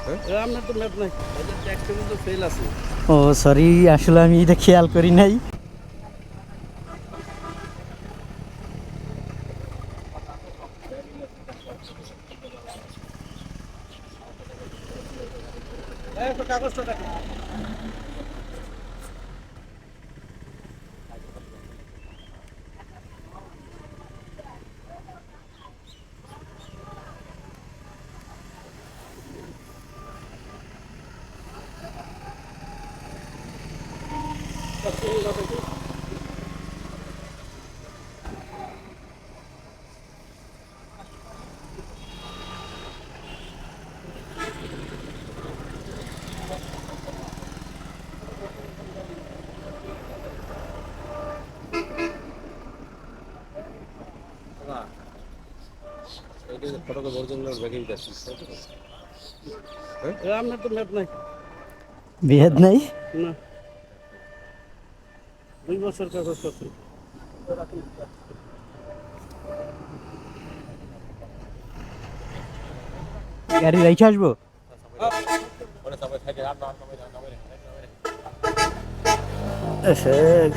আপনার তো ম্যাপ নাই, ট্যাক্সটা কিন্তু ফেল আছে। ও সরি, আসলে আমি এটা খেয়াল করি নাই। কাগজটা দেখো। আপনার তো ম্যাপ নাই বিহেদ নাই। না, 2 বছর কাগজ আছে। গাড়ি রেখে আসবো।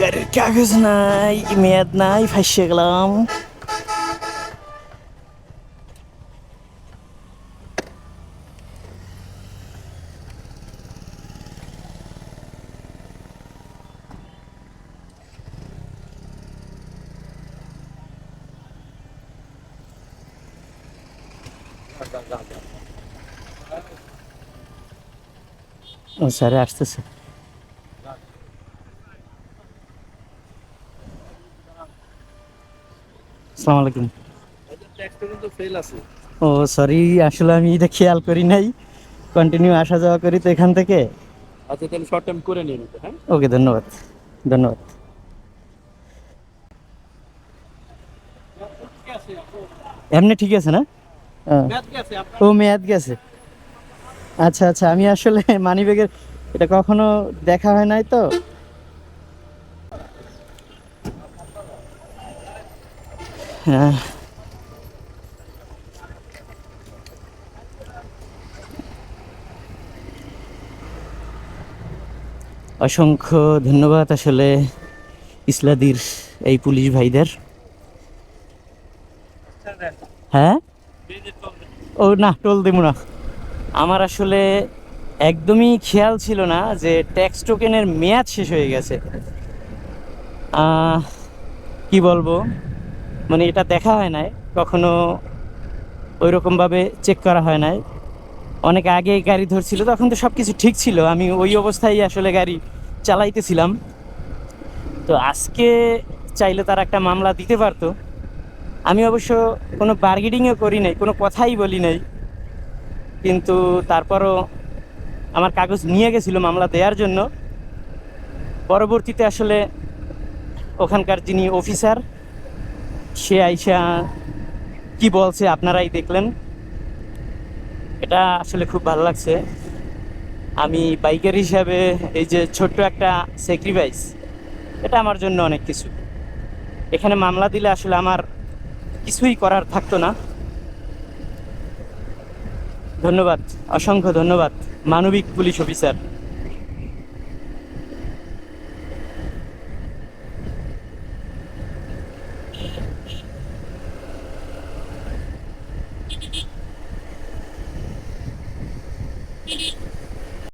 গাড়ির কাগজ নাই, মেয়াদ নাই, ফাঁসে গেলাম। ও স্যার আসতেছে। আসসালামু আলাইকুম। ট্যাক্সটা কিন্তু ফেল আছে। ও সরি, আসলে আমি এটা খেয়াল করি নাই। কন্টিনিউ আসা যাওয়া করি তো এখান থেকে। আচ্ছা, তাহলে শর্ট টাইম করে নিন। হ্যাঁ, ওকে, ধন্যবাদ ধন্যবাদ। এমনি ঠিক আছে না? ম্যাথ কি আছে আপনার? ও মেয়াদ গেছে। আচ্ছা আচ্ছা, আমি আসলে মানিব্যাগের এটা কখনো দেখা হয় নাই তো। হ্যাঁ, অসংখ্য ধন্যবাদ আসলে ইসলাদির এই পুলিশ ভাইদের। হ্যাঁ, ও না, টোল দেবো না। আমার আসলে একদমই খেয়াল ছিল না যে ট্যাক্স টোকেনের মেয়াদ শেষ হয়ে গেছে। কি বলবো, মানে এটা দেখা হয় নাই কখনো, ওইরকমভাবে চেক করা হয় নাই। অনেক আগে গাড়ি ধরছিল, তখন তো সব কিছু ঠিক ছিল, আমি ওই অবস্থায় আসলে গাড়ি চালাইতেছিলাম। তো আজকে চাইলে তারা একটা মামলা দিতে পারতো। আমি অবশ্য কোনো বার্গেনিংও করি নাই, কোনো কথাই বলি নাই, কিন্তু তারপরও আমার কাগজ নিয়ে গেছিলো মামলা দেওয়ার জন্য। পরবর্তীতে আসলে ওখানকার যিনি অফিসার, সে আইসা কি বলছে আপনারাই দেখলেন। এটা আসলে খুব ভালো লাগছে। আমি বাইকার হিসাবে এই যে ছোট্ট একটা স্যাক্রিফাইস, এটা আমার জন্য অনেক কিছু। এখানে মামলা দিলে আসলে আমার কিছুই করার থাকতো না। ধন্যবাদ, অসংখ্য ধন্যবাদ মানবিক পুলিশ অফিসার।